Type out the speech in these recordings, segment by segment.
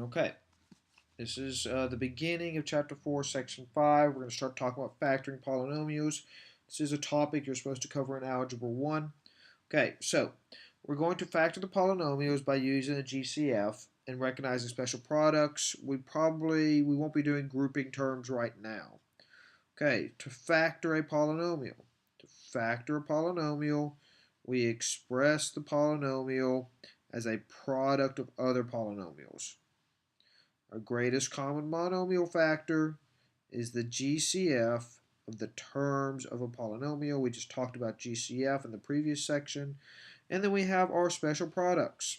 Okay, this is the beginning of Chapter 4, Section 5. We're going to start talking about factoring polynomials. This is a topic you're supposed to cover in Algebra 1. Okay, so we're going to factor the polynomials by using a GCF and recognizing special products. We won't be doing grouping terms right now. Okay, to factor a polynomial. To factor a polynomial, we express the polynomial as a product of other polynomials. Our greatest common monomial factor is the GCF of the terms of a polynomial. We just talked about GCF in the previous section. And then we have our special products.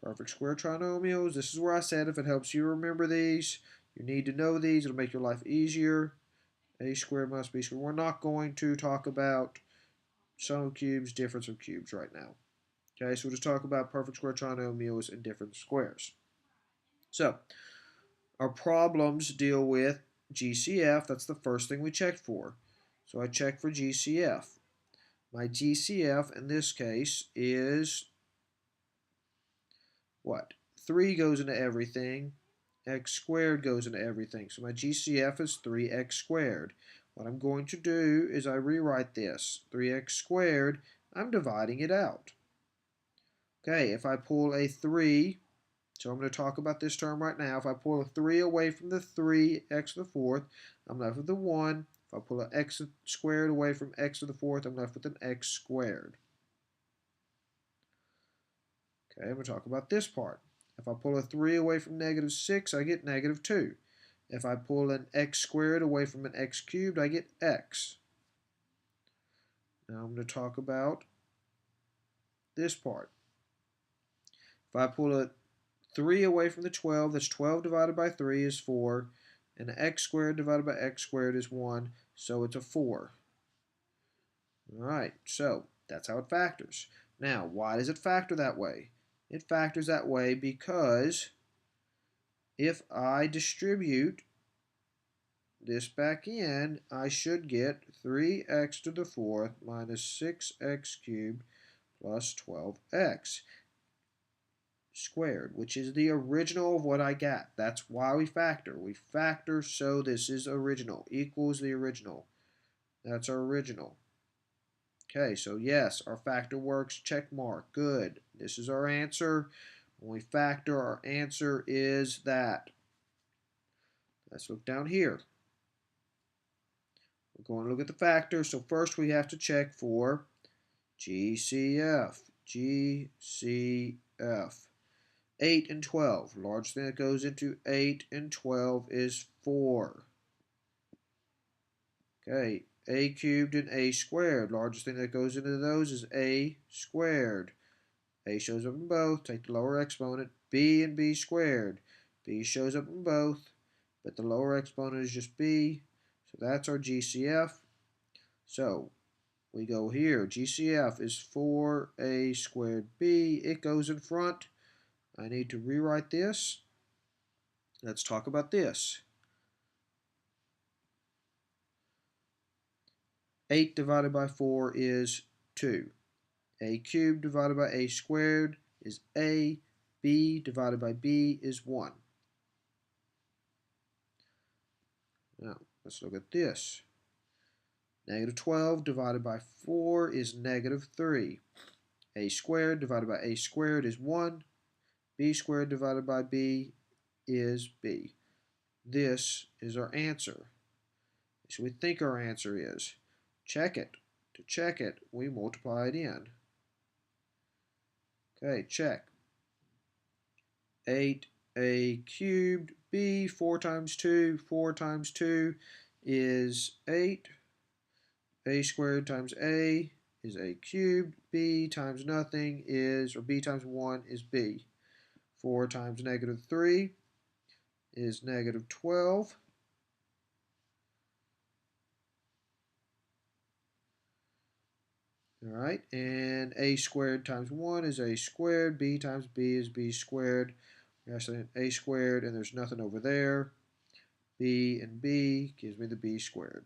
Perfect square trinomials. This is where I said if it helps you remember these, you need to know these. It'll make your life easier. A squared minus b squared. We're not going to talk about sum of cubes, difference of cubes right now. Okay, so we'll just talk about perfect square trinomials and different squares. So, our problems deal with GCF. That's the first thing we checked for. So I check for GCF. My GCF in this case is what? 3 goes into everything. X squared goes into everything. So my GCF is 3x squared. What I'm going to do is I rewrite this. 3x squared, I'm dividing it out. Okay, if I pull a 3, so I'm going to talk about this term right now. If I pull a 3 away from the 3x to the fourth, I'm left with a 1. If I pull an x squared away from x to the fourth, I'm left with an x squared. Okay, I'm going to talk about this part. If I pull a 3 away from negative 6, I get negative 2. If I pull an x squared away from an x cubed, I get x. Now I'm going to talk about this part. If I pull a 3 away from the 12, that's 12 divided by 3 is 4, and x squared divided by x squared is 1, so it's a 4. Alright, so that's how it factors. Now, why does it factor that way? It factors that way because if I distribute this back in, I should get 3x to the fourth minus 6x cubed plus 12x squared, which is the original of what I got. That's why we factor. We factor so this is original, equals the original. That's our original. Okay, so yes, our factor works, check mark, good. This is our answer. When we factor, our answer is that. Let's look down here. We're going to look at the factors. So first we have to check for GCF. GCF. 8 and 12. Largest thing that goes into 8 and 12 is 4. Okay, a cubed and a squared. Largest thing that goes into those is a squared. A shows up in both. Take the lower exponent. B and b squared. B shows up in both, but the lower exponent is just b. So that's our GCF. So we go here. GCF is 4a squared b. It goes in front. I need to rewrite this. Let's talk about this. 8 divided by 4 is 2. A cubed divided by a squared is a. B divided by b is 1. Now, let's look at this. Negative 12 divided by 4 is negative 3. A squared divided by a squared is 1. B squared divided by b is b. This is our answer. So we think our answer is. Check it. To check it, we multiply it in. Okay, check. 8a cubed b, 4 times 2. 4 times 2 is 8. A squared times a is a cubed. B times nothing is, or b times 1 is b. 4 times negative 3 is negative 12. All right, and a squared times 1 is a squared. B times b is b squared. That's an a squared, and there's nothing over there. B and b gives me the b squared.